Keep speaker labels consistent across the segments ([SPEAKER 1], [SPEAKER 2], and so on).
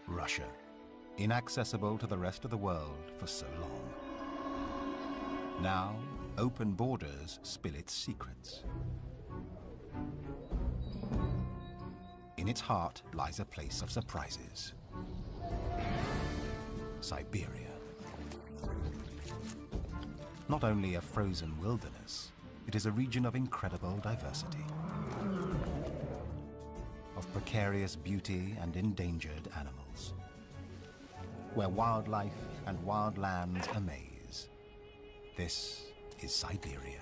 [SPEAKER 1] Russia, inaccessible to the rest of the world for so long. Now, open borders spill its secrets. In its heart lies a place of surprises. Siberia. Not only a frozen wilderness, it is a region of incredible diversity, of precarious beauty and endangered animals, where wildlife and wild lands amaze. This is Siberia.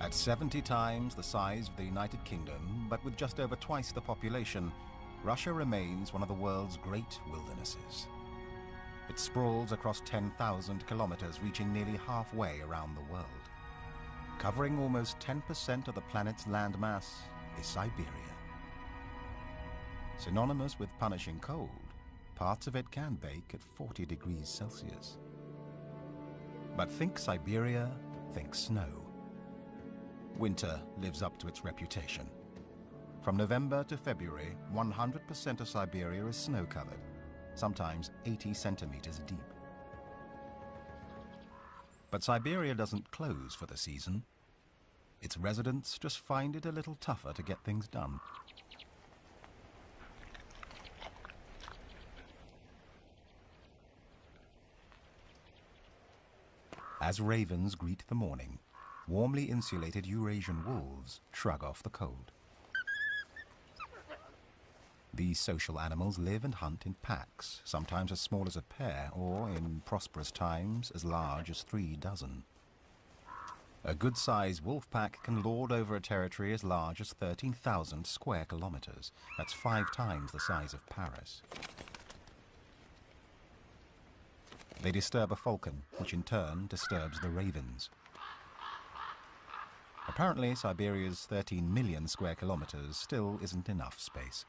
[SPEAKER 1] At 70 times the size of the United Kingdom, but with just over twice the population, Russia remains one of the world's great wildernesses. It sprawls across 10,000 kilometers, reaching nearly halfway around the world. Covering almost 10% of the planet's landmass is Siberia. Synonymous with punishing cold, parts of it can bake at 40 degrees Celsius. But think Siberia, think snow. Winter lives up to its reputation. From November to February, 100% of Siberia is snow-covered, sometimes 80 centimeters deep. But Siberia doesn't close for the season. Its residents just find it a little tougher to get things done. As ravens greet the morning, warmly insulated Eurasian wolves shrug off the cold. These social animals live and hunt in packs, sometimes as small as a pair, or in prosperous times, as large as 3 dozen. A good-sized wolf pack can lord over a territory as large as 13,000 square kilometers. That's 5 times the size of Paris. They disturb a falcon, which in turn disturbs the ravens. Apparently, Siberia's 13 million square kilometers still isn't enough space.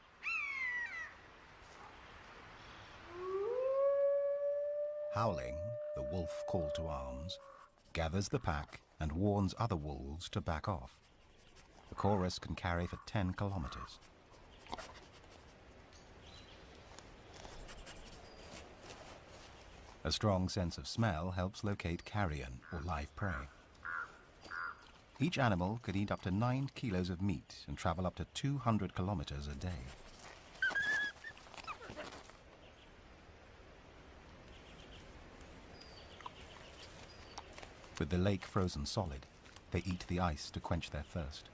[SPEAKER 1] Howling, the wolf call to arms, gathers the pack and warns other wolves to back off. The chorus can carry for 10 kilometers. A strong sense of smell helps locate carrion, or live prey. Each animal could eat up to 9 kilos of meat and travel up to 200 kilometers a day. With the lake frozen solid, they eat the ice to quench their thirst.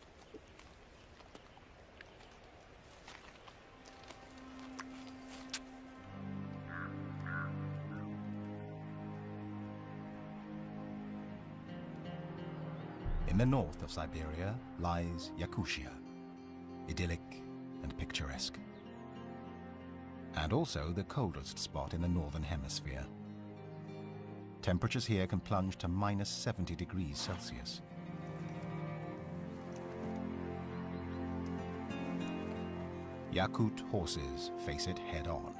[SPEAKER 1] In the north of Siberia lies Yakutia, idyllic and picturesque, and also the coldest spot in the northern hemisphere. Temperatures here can plunge to minus 70 degrees Celsius. Yakut horses face it head-on.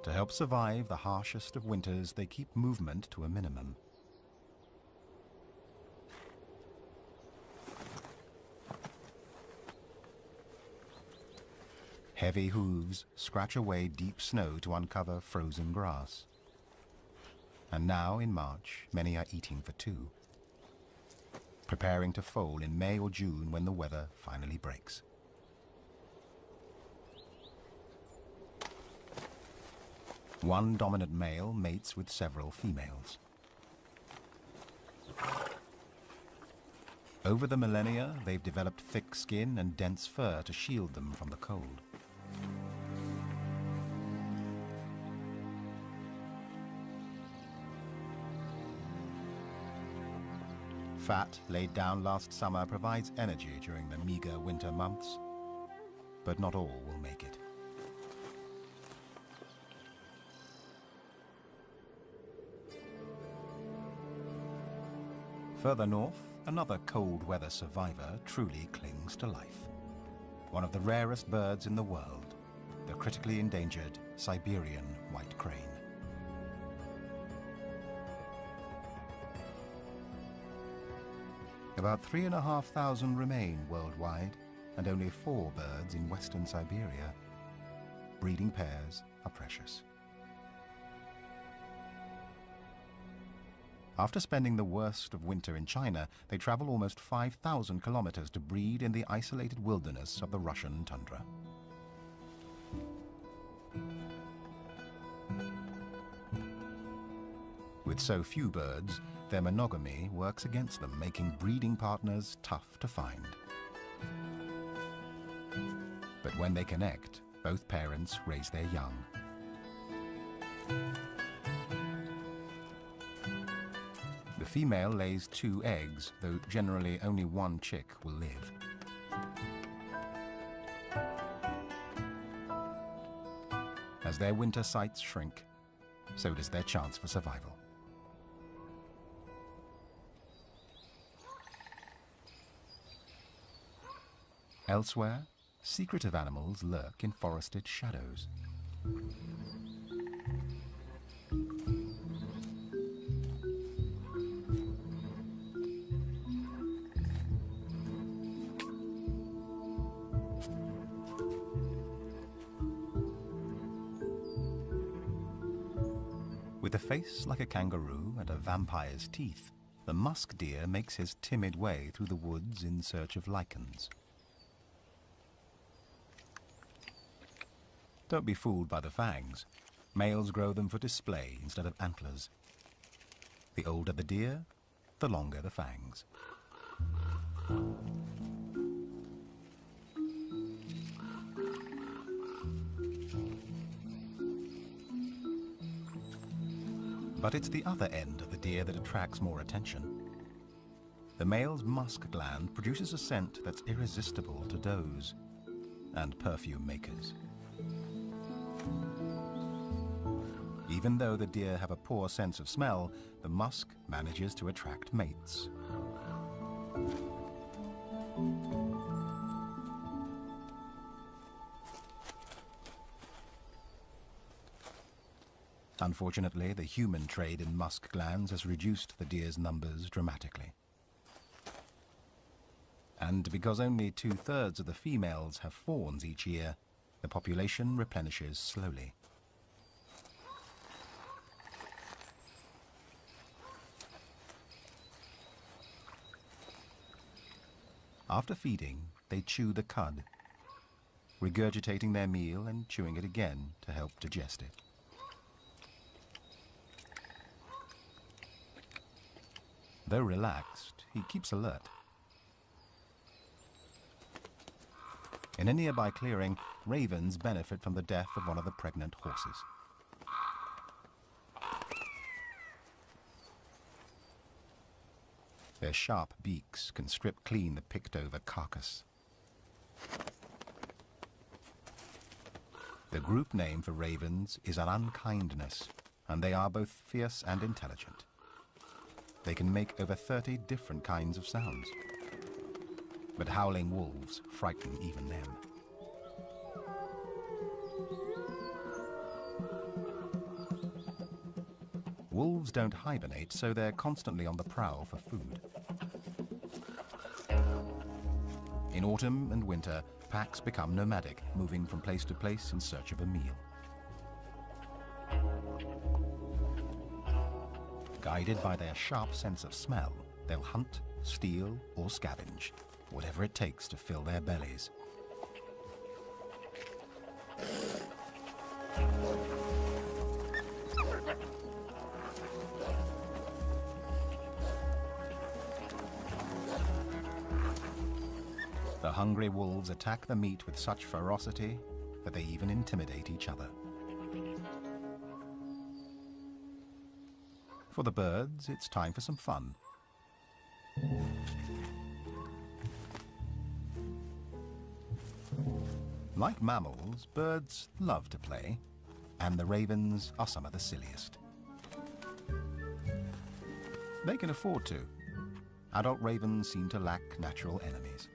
[SPEAKER 1] To help survive the harshest of winters, they keep movement to a minimum. Heavy hooves scratch away deep snow to uncover frozen grass. And now, in March, many are eating for 2, preparing to foal in May or June when the weather finally breaks. One dominant male mates with several females. Over the millennia, they've developed thick skin and dense fur to shield them from the cold. Fat laid down last summer provides energy during the meager winter months, but not all will make it. Further north, another cold weather survivor truly clings to life. One of the rarest birds in the world, the critically endangered Siberian white crane. About 3,500 remain worldwide, and only 4 birds in western Siberia. Breeding pairs are precious. After spending the worst of winter in China, they travel almost 5,000 kilometers to breed in the isolated wilderness of the Russian tundra. With so few birds, their monogamy works against them, making breeding partners tough to find. But when they connect, both parents raise their young. The female lays 2 eggs, though generally only 1 chick will live. As their winter sites shrink, so does their chance for survival. Elsewhere, secretive animals lurk in forested shadows. With a face like a kangaroo and a vampire's teeth, the musk deer makes his timid way through the woods in search of lichens. Don't be fooled by the fangs. Males grow them for display instead of antlers. The older the deer, the longer the fangs. But it's the other end of the deer that attracts more attention. The male's musk gland produces a scent that's irresistible to does and perfume makers. Even though the deer have a poor sense of smell, the musk manages to attract mates. Unfortunately, the human trade in musk glands has reduced the deer's numbers dramatically. And because only 2/3 of the females have fawns each year, the population replenishes slowly. After feeding, they chew the cud, regurgitating their meal and chewing it again to help digest it. Though relaxed, he keeps alert. In a nearby clearing, ravens benefit from the death of one of the pregnant horses. Their sharp beaks can strip clean the picked-over carcass. The group name for ravens is an unkindness, and they are both fierce and intelligent. They can make over 30 different kinds of sounds. But howling wolves frighten even them. Wolves don't hibernate, so they're constantly on the prowl for food. In autumn and winter, packs become nomadic, moving from place to place in search of a meal. Guided by their sharp sense of smell, they'll hunt, steal, or scavenge, whatever it takes to fill their bellies. hungry wolves attack the meat with such ferocity that they even intimidate each other. For the birds, it's time for some fun. Like mammals, birds love to play, and the ravens are some of the silliest. They can afford to. Adult ravens seem to lack natural enemies.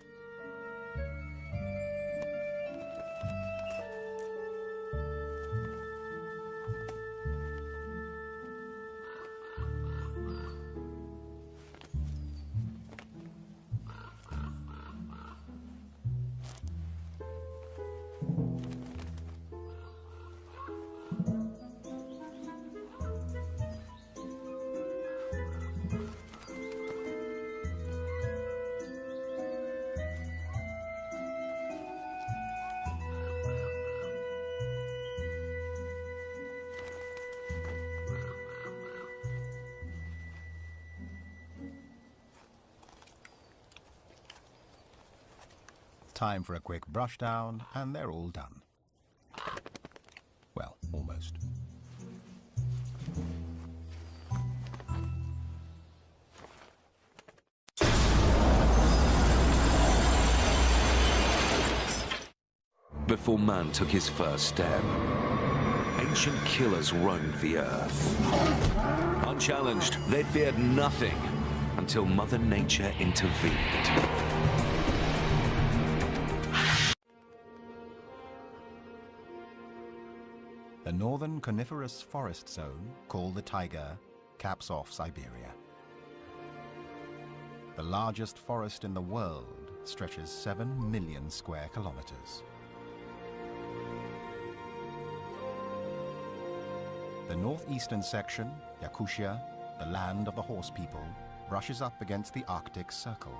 [SPEAKER 1] Time for a quick brush down, and they're all done. Well, almost.
[SPEAKER 2] Before man took his first step, ancient killers roamed the earth. Unchallenged, they feared nothing until Mother Nature intervened.
[SPEAKER 1] The northern coniferous forest zone, called the taiga, caps off Siberia. The largest forest in the world stretches 7 million square kilometers. The northeastern section, Yakutia, the land of the horse people, brushes up against the Arctic Circle.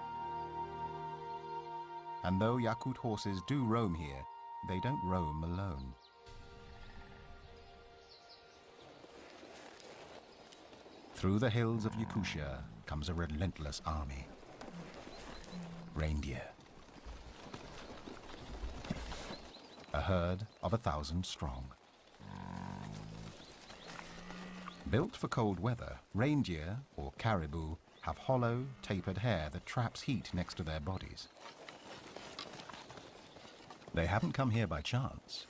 [SPEAKER 1] And though Yakut horses do roam here, they don't roam alone. Through the hills of Yakutia comes a relentless army. Reindeer. A herd of 1,000 strong. Built for cold weather, reindeer, or caribou, have hollow, tapered hair that traps heat next to their bodies. They haven't come here by chance.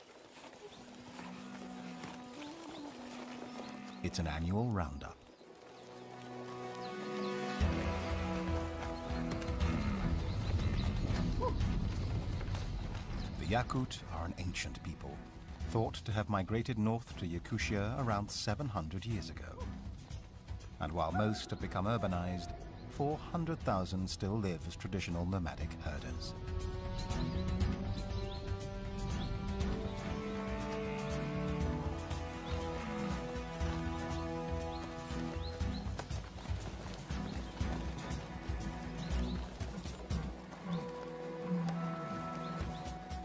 [SPEAKER 1] It's an annual roundup. The Yakut are an ancient people, thought to have migrated north to Yakutia around 700 years ago. And while most have become urbanized, 400,000 still live as traditional nomadic herders.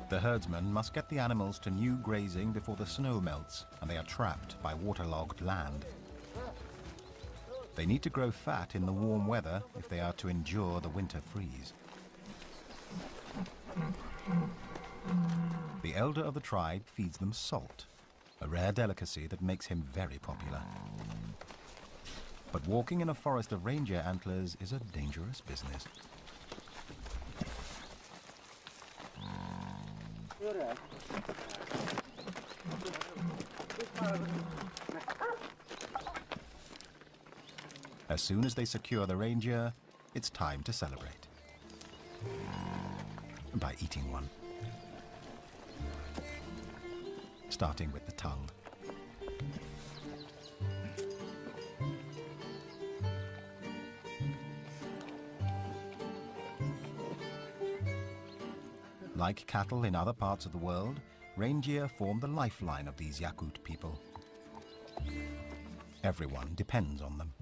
[SPEAKER 1] The herdsmen must get the animals to new grazing before the snow melts and they are trapped by waterlogged land. They need to grow fat in the warm weather if they are to endure the winter freeze. The elder of the tribe feeds them salt, a rare delicacy that makes him very popular. But walking in a forest of reindeer antlers is a dangerous business. As soon as they secure the reindeer, it's time to celebrate. By eating one. Starting with the tongue. Like cattle in other parts of the world, reindeer form the lifeline of these Yakut people. Everyone depends on them.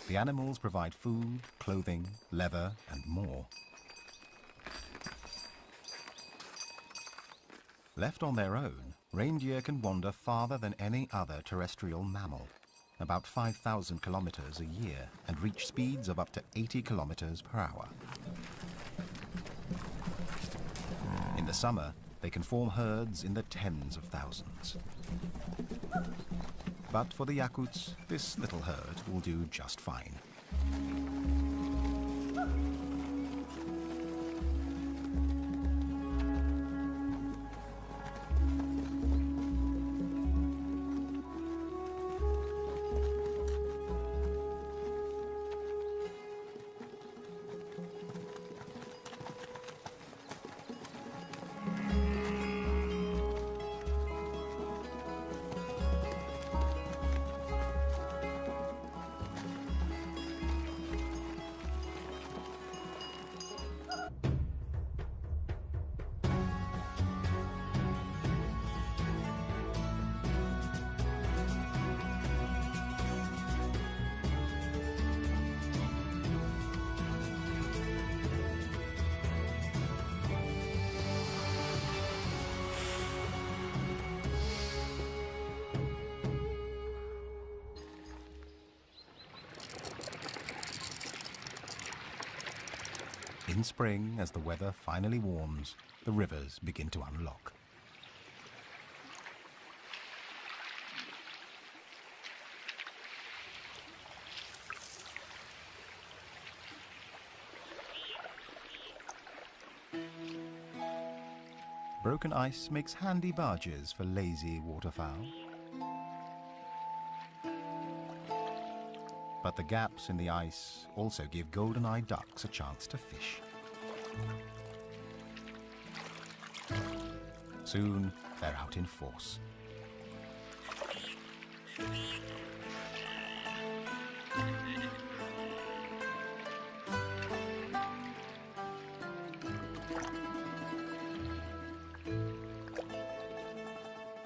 [SPEAKER 1] The animals provide food, clothing, leather, and more. Left on their own, reindeer can wander farther than any other terrestrial mammal, about 5,000 kilometers a year and reach speeds of up to 80 kilometers per hour. In the summer, they can form herds in the tens of thousands. But for the Yakuts, this little herd will do just fine. In spring, as the weather finally warms, the rivers begin to unlock. Broken ice makes handy barges for lazy waterfowl. But the gaps in the ice also give golden-eyed ducks a chance to fish. Soon, they're out in force.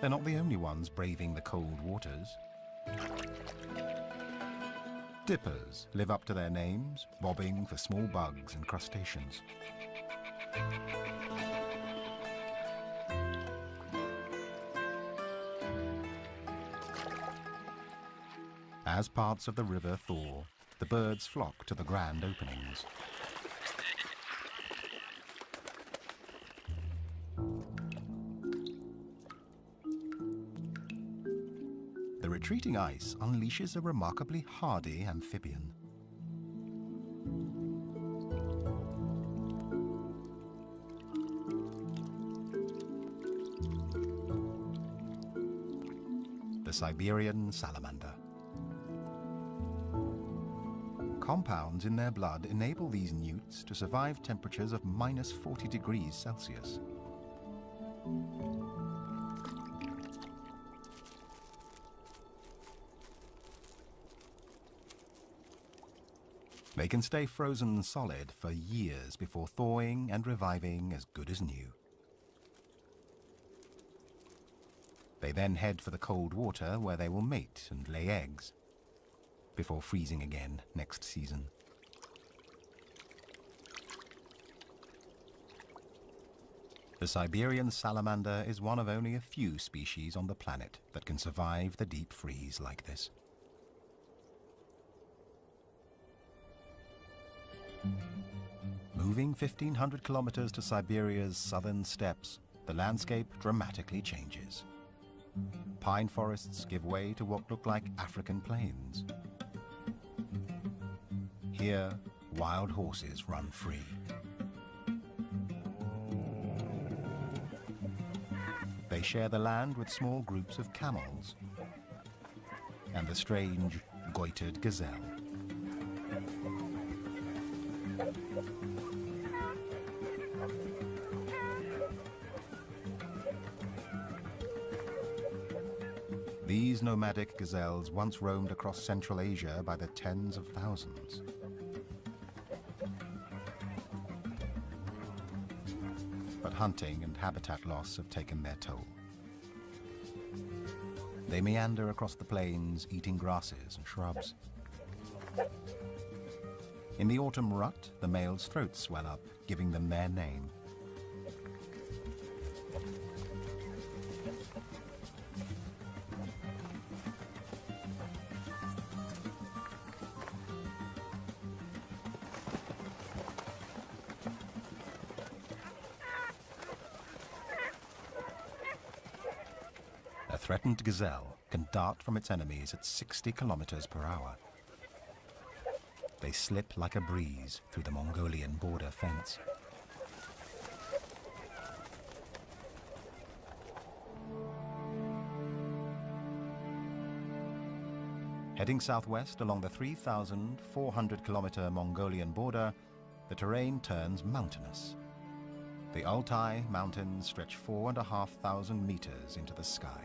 [SPEAKER 1] They're not the only ones braving the cold waters. Dippers live up to their names, bobbing for small bugs and crustaceans. As parts of the river thaw, the birds flock to the grand openings. The retreating ice unleashes a remarkably hardy amphibian. The Siberian salamander. Compounds in their blood enable these newts to survive temperatures of minus 40 degrees Celsius. They can stay frozen solid for years before thawing and reviving as good as new. They then head for the cold water where they will mate and lay eggs before freezing again next season. The Siberian salamander is one of only a few species on the planet that can survive the deep freeze like this. Moving 1,500 kilometers to Siberia's southern steppes, the landscape dramatically changes. Pine forests give way to what look like African plains. Here, wild horses run free. They share the land with small groups of camels and the strange goitered gazelle. These nomadic gazelles once roamed across Central Asia by the tens of thousands. But hunting and habitat loss have taken their toll. They meander across the plains, eating grasses and shrubs. In the autumn rut, the males' throats swell up, giving them their name. threatened gazelle can dart from its enemies at 60 kilometers per hour. They slip like a breeze through the Mongolian border fence. Heading southwest along the 3,400-kilometer Mongolian border, the terrain turns mountainous. The Altai Mountains stretch 4,500 meters into the sky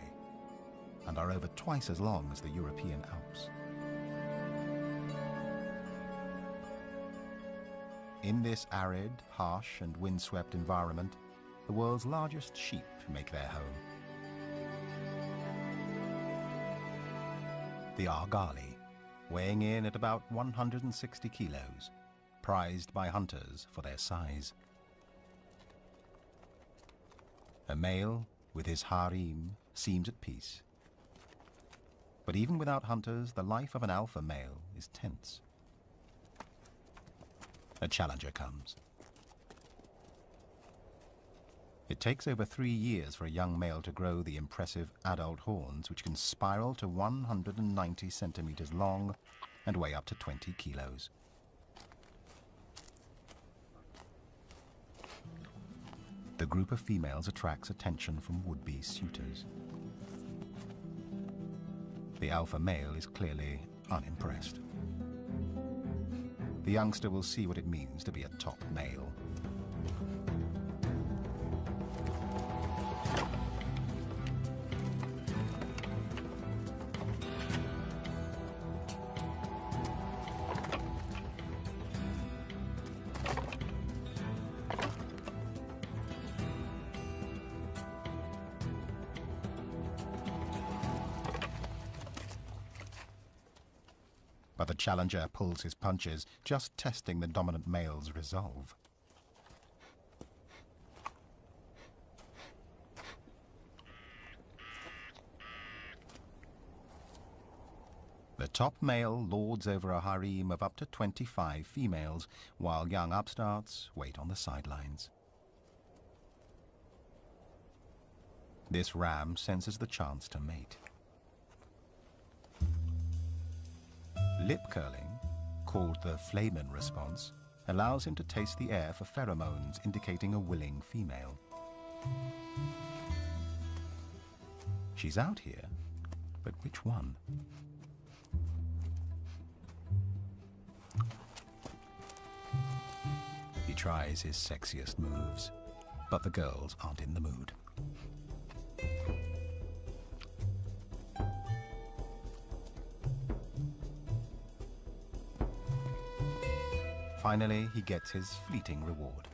[SPEAKER 1] and are over twice as long as the European Alps. In this arid, harsh, and windswept environment, the world's largest sheep make their home. The Argali, weighing in at about 160 kilos, prized by hunters for their size. A male with his harem seems at peace. But even without hunters, the life of an alpha male is tense. A challenger comes. It takes over 3 years for a young male to grow the impressive adult horns, which can spiral to 190 centimeters long and weigh up to 20 kilos. The group of females attracts attention from would-be suitors. The alpha male is clearly unimpressed. The youngster will see what it means to be a top male. But the challenger pulls his punches, just testing the dominant male's resolve. The top male lords over a harem of up to 25 females, while young upstarts wait on the sidelines. This ram senses the chance to mate. Lip curling, called the Flamen response, allows him to taste the air for pheromones indicating a willing female. She's out here, but which one? He tries his sexiest moves, but the girls aren't in the mood. Finally, he gets his fleeting reward.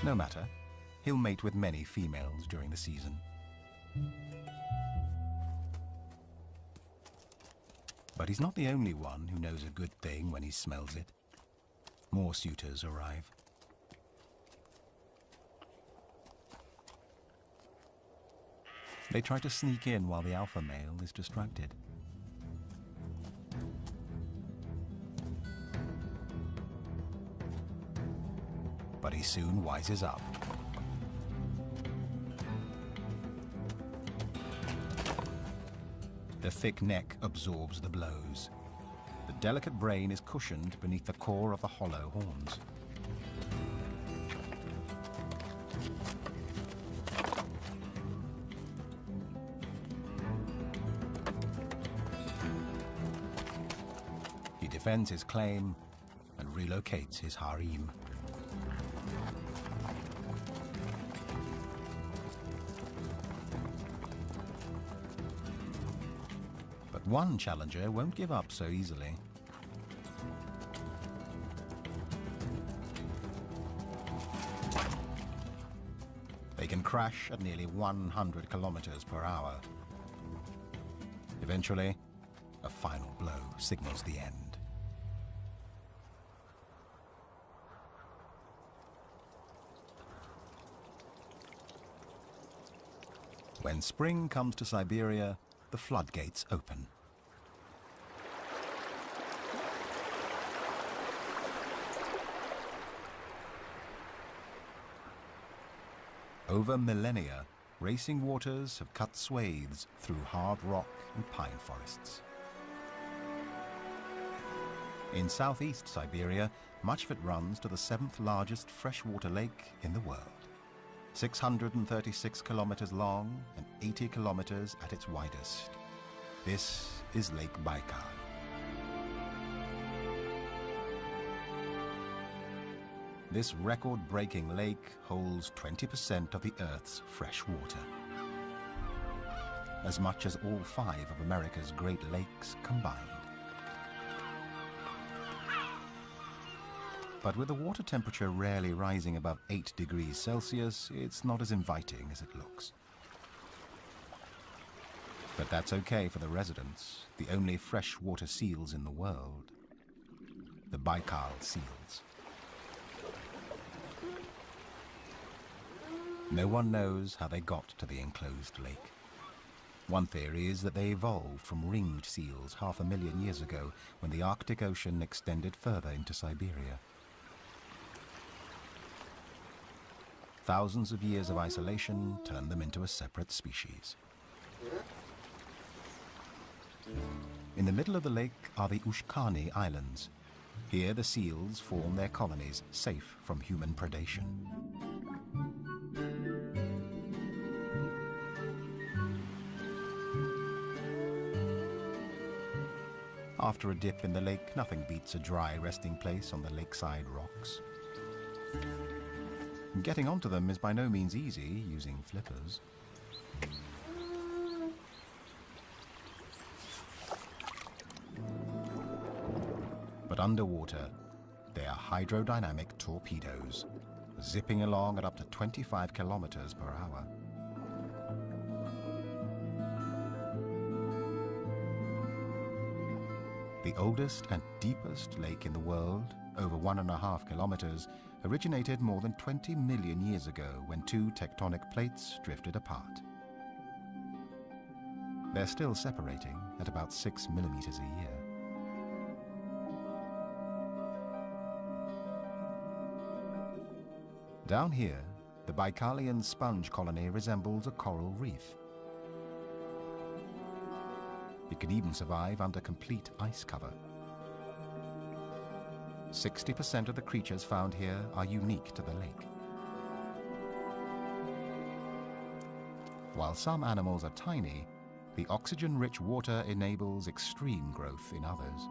[SPEAKER 1] No matter, he'll mate with many females during the season. But he's not the only one who knows a good thing when he smells it. More suitors arrive. They try to sneak in while the alpha male is distracted. But he soon wises up. The thick neck absorbs the blows. The delicate brain is cushioned beneath the core of the hollow horns. He defends his claim and relocates his harem. One challenger won't give up so easily. They can crash at nearly 100 kilometers per hour. Eventually, a final blow signals the end. When spring comes to Siberia, the floodgates open. Over millennia, racing waters have cut swathes through hard rock and pine forests. In southeast Siberia, much of it runs to the 7th largest freshwater lake in the world. 636 kilometers long and 80 kilometers at its widest. This is Lake Baikal. This record-breaking lake holds 20% of the Earth's fresh water. As much as all 5 of America's Great Lakes combined. But with the water temperature rarely rising above 8 degrees Celsius, it's not as inviting as it looks. But that's okay for the residents, the only freshwater seals in the world. The Baikal seals. No one knows how they got to the enclosed lake. One theory is that they evolved from ringed seals 500,000 years ago when the Arctic Ocean extended further into Siberia. Thousands of years of isolation turned them into a separate species. In the middle of the lake are the Ushkani Islands. Here the seals form their colonies, safe from human predation. After a dip in the lake, nothing beats a dry resting place on the lakeside rocks. Getting onto them is by no means easy using flippers. But underwater, they are hydrodynamic torpedoes, zipping along at up to 25 kilometers per hour. The oldest and deepest lake in the world, over 1.5 kilometers, originated more than 20 million years ago when 2 tectonic plates drifted apart. They're still separating at about 6 millimeters a year. Down here, the Baikalian sponge colony resembles a coral reef. It can even survive under complete ice cover. 60% of the creatures found here are unique to the lake. While some animals are tiny, the oxygen-rich water enables extreme growth in others.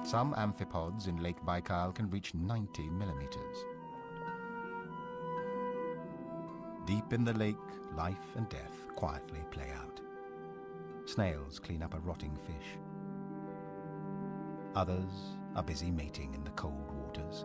[SPEAKER 1] Some amphipods in Lake Baikal can reach 90 millimeters. Deep in the lake, life and death quietly play out. Snails clean up a rotting fish. Others are busy mating in the cold waters.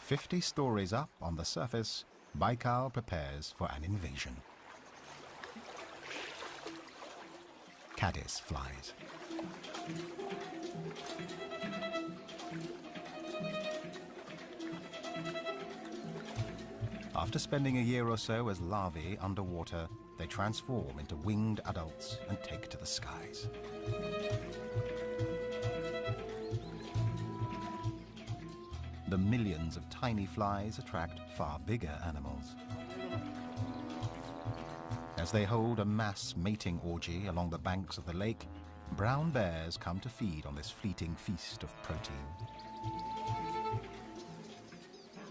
[SPEAKER 1] "50 stories up on the surface, Baikal prepares for an invasion." Caddis flies. After spending a year or so as larvae underwater, they transform into winged adults and take to the skies. The millions of tiny flies attract far bigger animals. As they hold a mass mating orgy along the banks of the lake, brown bears come to feed on this fleeting feast of protein.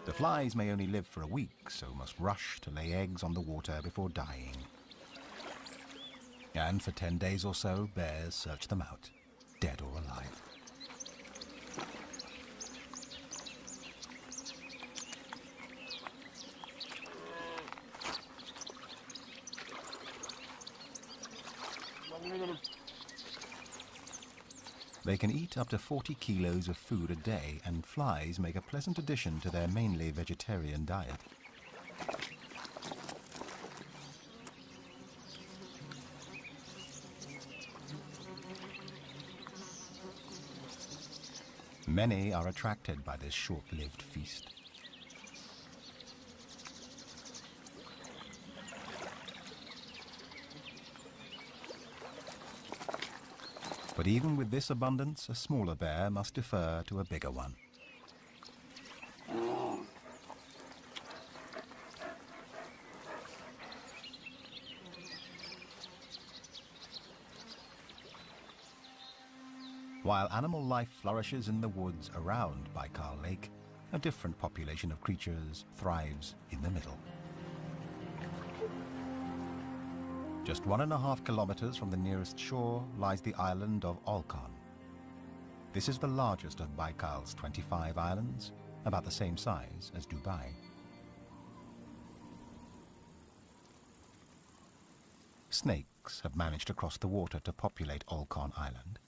[SPEAKER 1] The flies may only live for a week, so must rush to lay eggs on the water before dying. And for 10 days or so, bears search them out, dead or alive. They can eat up to 40 kilos of food a day, and flies make a pleasant addition to their mainly vegetarian diet. Many are attracted by this short-lived feast. But even with this abundance, a smaller bear must defer to a bigger one. While animal life flourishes in the woods around Baikal Lake, a different population of creatures thrives in the middle. Just 1.5 kilometers from the nearest shore lies the island of Olkhon. This is the largest of Baikal's 25 islands, about the same size as Dubai. Snakes have managed to cross the water to populate Olkhon Island.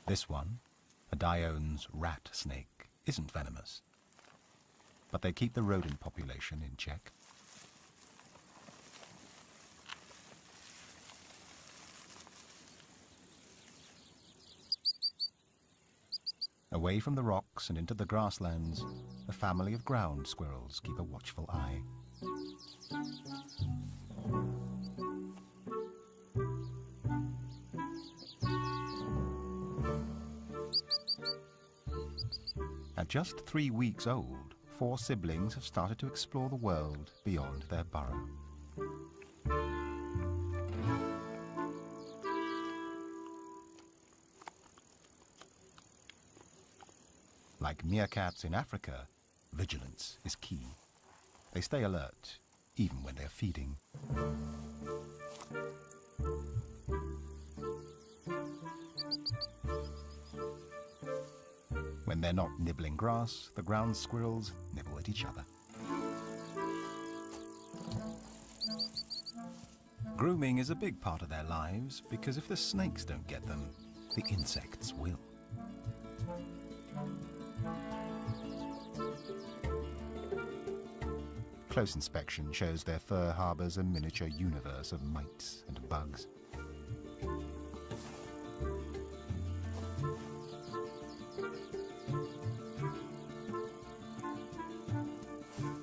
[SPEAKER 1] This one, a Dion's rat snake, isn't venomous, but they keep the rodent population in check. Away from the rocks and into the grasslands, a family of ground squirrels keep a watchful eye. At just 3 weeks old, 4 siblings have started to explore the world beyond their burrow. Like meerkats in Africa, vigilance is key. They stay alert, even when they're feeding. When they're not nibbling grass, the ground squirrels nibble at each other. Grooming is a big part of their lives, because if the snakes don't get them, the insects will. Close inspection shows their fur harbors a miniature universe of mites and bugs.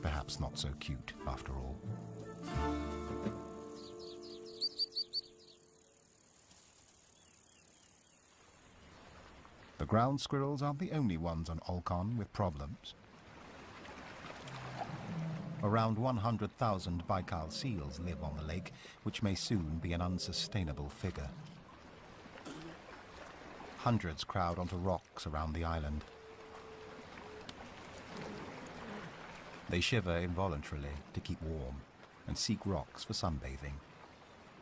[SPEAKER 1] Perhaps not so cute, after all. The ground squirrels aren't the only ones on Olkhon with problems. Around 100,000 Baikal seals live on the lake, which may soon be an unsustainable figure. Hundreds crowd onto rocks around the island. They shiver involuntarily to keep warm and seek rocks for sunbathing,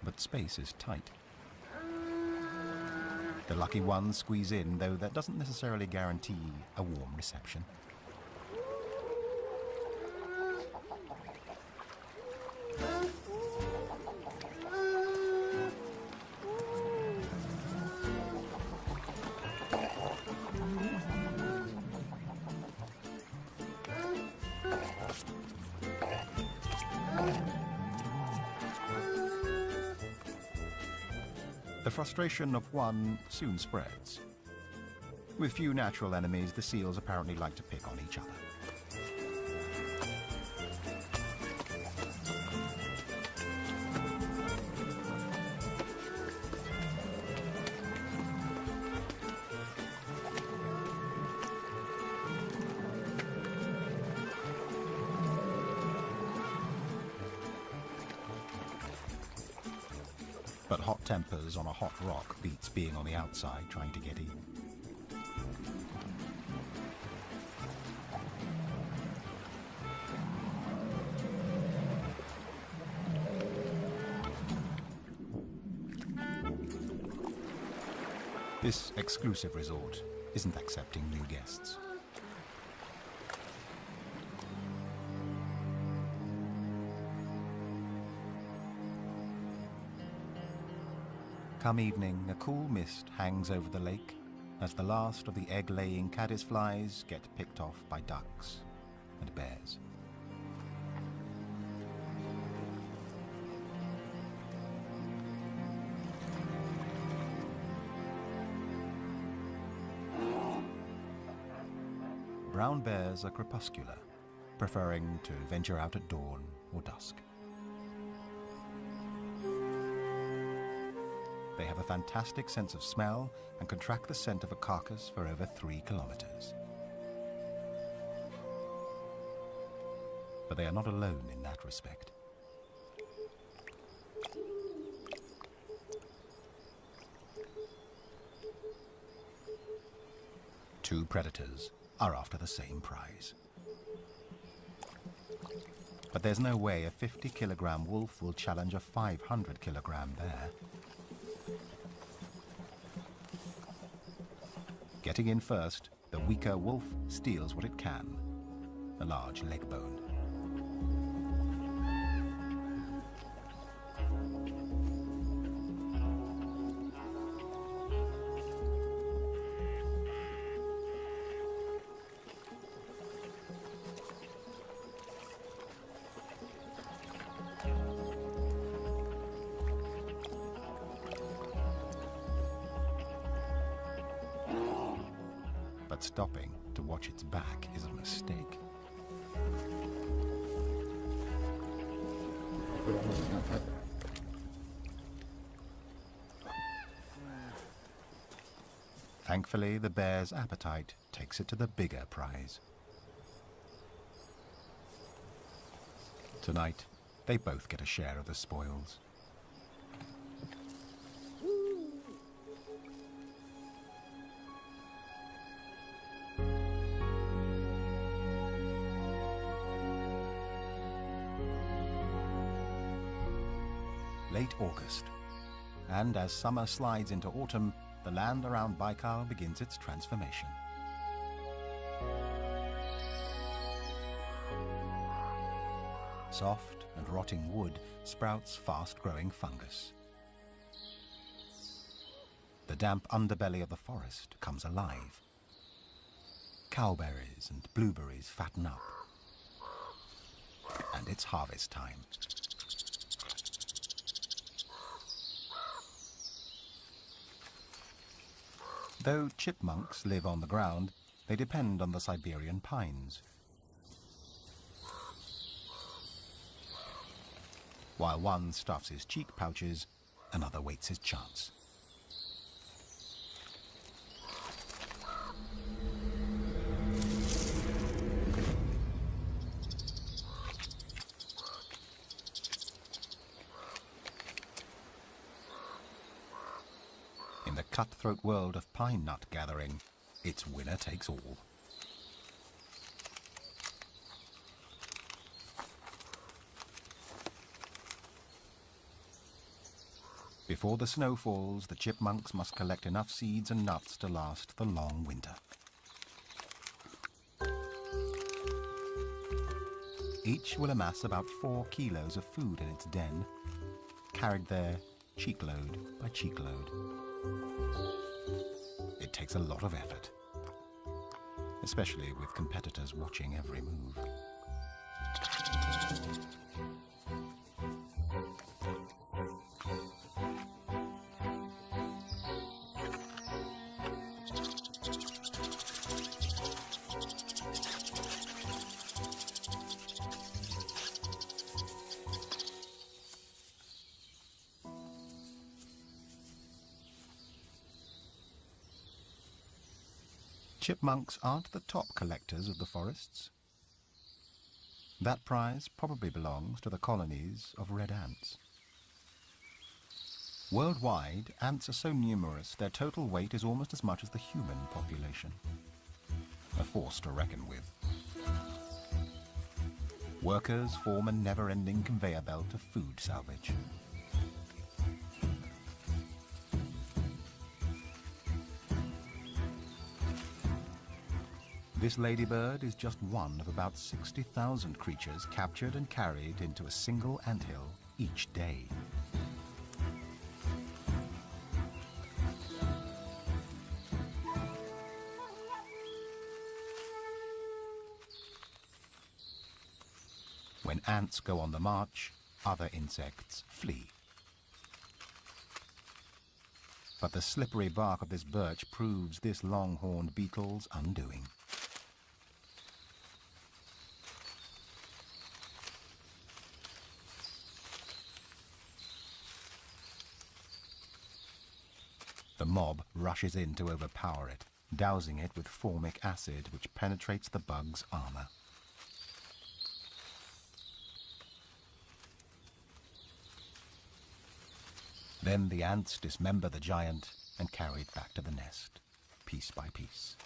[SPEAKER 1] but space is tight. The lucky ones squeeze in, though that doesn't necessarily guarantee a warm reception. The frustration of one soon spreads. With few natural enemies, the seals apparently like to pick on each other. But hot tempers on a hot rock beats being on the outside trying to get in. This exclusive resort isn't accepting new guests. Come evening, a cool mist hangs over the lake as the last of the egg-laying caddisflies get picked off by ducks and bears. Brown bears are crepuscular, preferring to venture out at dawn or dusk. They have a fantastic sense of smell and can track the scent of a carcass for over 3 kilometers. But they are not alone in that respect. Two predators are after the same prize. But there's no way a 50-kilogram wolf will challenge a 500-kilogram bear. Getting in first, the weaker wolf steals what it can, a large leg bone. But stopping to watch its back is a mistake. Thankfully, the bear's appetite takes it to the bigger prize. Tonight, they both get a share of the spoils. Late August, and as summer slides into autumn, the land around Baikal begins its transformation. Soft and rotting wood sprouts fast-growing fungus. The damp underbelly of the forest comes alive. Cowberries and blueberries fatten up. And it's harvest time. Though chipmunks live on the ground, they depend on the Siberian pines. While one stuffs his cheek pouches, another waits his chance. In the cutthroat world of pine nut gathering, it's winner takes all. Before the snow falls, the chipmunks must collect enough seeds and nuts to last the long winter. Each will amass about 4 kilos of food in its den, carried there cheekload by cheekload. It takes a lot of effort, especially with competitors watching every move. Chipmunks aren't the top collectors of the forests. That prize probably belongs to the colonies of red ants. Worldwide, ants are so numerous their total weight is almost as much as the human population. A force to reckon with. Workers form a never-ending conveyor belt of food salvage. This ladybird is just one of about 60,000 creatures captured and carried into a single anthill each day. When ants go on the march, other insects flee. But the slippery bark of this birch proves this longhorned beetle's undoing. The mob rushes in to overpower it, dousing it with formic acid which penetrates the bug's armor. Then the ants dismember the giant and carry it back to the nest, piece by piece.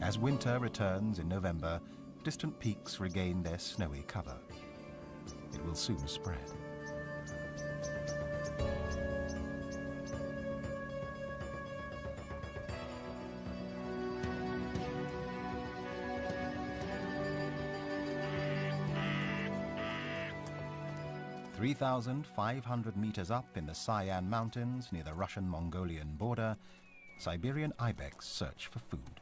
[SPEAKER 1] As winter returns in November, distant peaks regain their snowy cover. It will soon spread. "3,500 meters up in the Sayan Mountains near the Russian-Mongolian border, Siberian ibex search for food.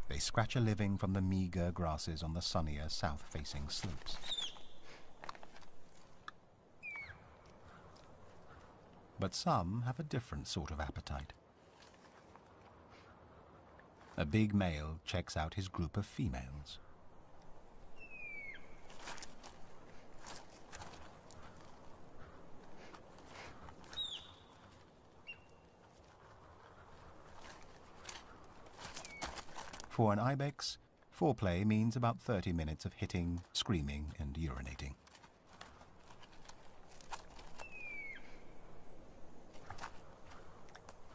[SPEAKER 1] They scratch a living from the meager grasses on the sunnier south-facing slopes. But some have a different sort of appetite. A big male checks out his group of females. For an ibex, foreplay means about 30 minutes of hitting, screaming, and urinating.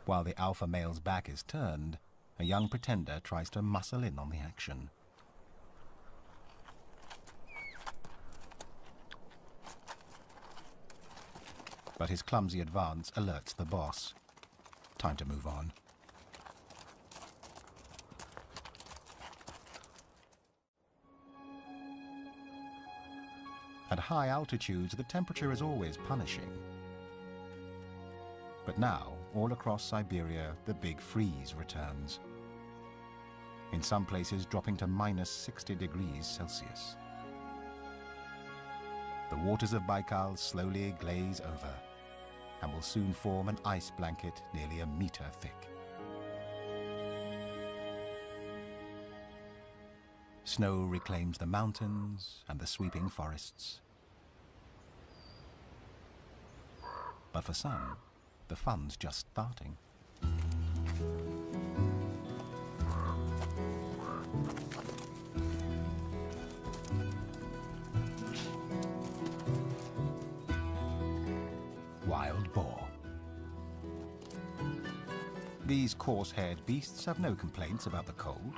[SPEAKER 1] While the alpha male's back is turned, a young pretender tries to muscle in on the action. But his clumsy advance alerts the boss. Time to move on. At high altitudes, the temperature is always punishing. But now, all across Siberia, the big freeze returns. In some places dropping to minus 60 degrees Celsius. The waters of Baikal slowly glaze over and will soon form an ice blanket nearly a meter thick. Snow reclaims the mountains and the sweeping forests. But for some, the fun's just starting. Wild boar. These coarse-haired beasts have no complaints about the cold.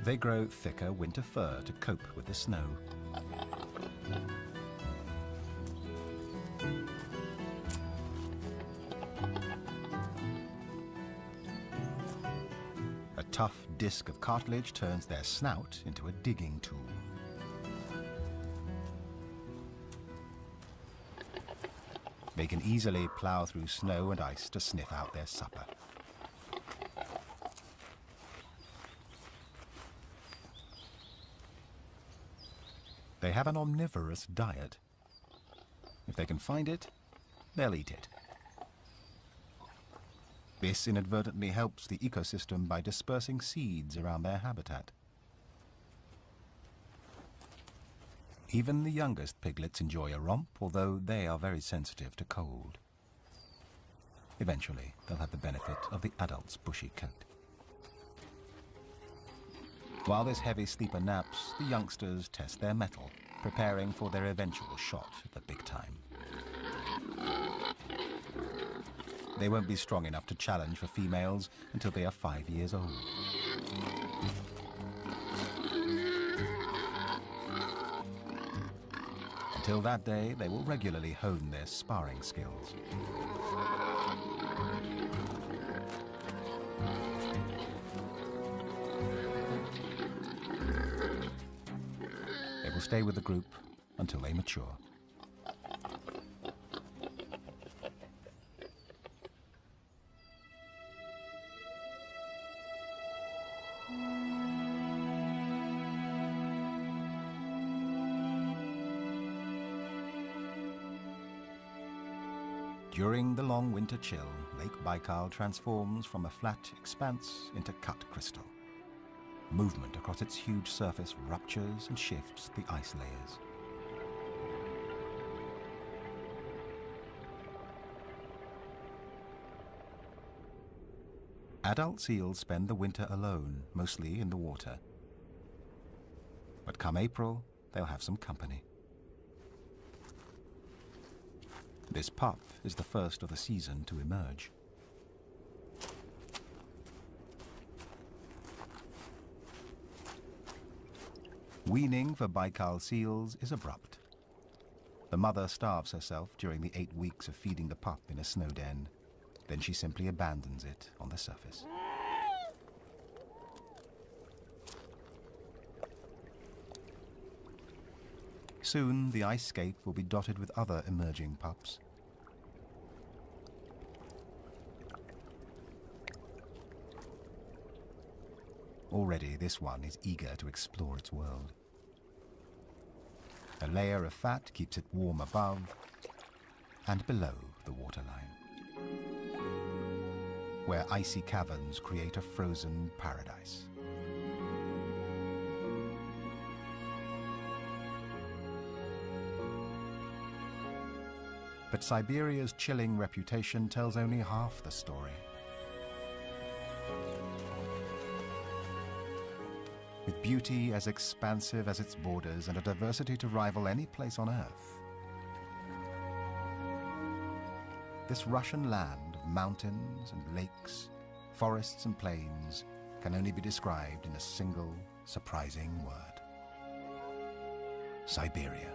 [SPEAKER 1] They grow thicker winter fur to cope with the snow. A tough disc of cartilage turns their snout into a digging tool. They can easily plow through snow and ice to sniff out their supper. They have an omnivorous diet. If they can find it, they'll eat it. This inadvertently helps the ecosystem by dispersing seeds around their habitat. Even the youngest piglets enjoy a romp, although they are very sensitive to cold. Eventually, they'll have the benefit of the adult's bushy coat. While this heavy sleeper naps, the youngsters test their mettle, preparing for their eventual shot at the big time. They won't be strong enough to challenge for females until they are 5 years old. Until that day, they will regularly hone their sparring skills. They will stay with the group until they mature. During the long winter chill, Lake Baikal transforms from a flat expanse into cut crystal. Movement across its huge surface ruptures and shifts the ice layers. Adult seals spend the winter alone, mostly in the water. But come April, they'll have some company. This pup is the first of the season to emerge. Weaning for Baikal seals is abrupt. The mother starves herself during the 8 weeks of feeding the pup in a snow den. Then she simply abandons it on the surface. Soon, the ice scape will be dotted with other emerging pups. Already, this one is eager to explore its world. A layer of fat keeps it warm above and below the waterline, where icy caverns create a frozen paradise. But Siberia's chilling reputation tells only half the story. With beauty as expansive as its borders and a diversity to rival any place on Earth, this Russian land of mountains and lakes, forests and plains can only be described in a single surprising word: Siberia.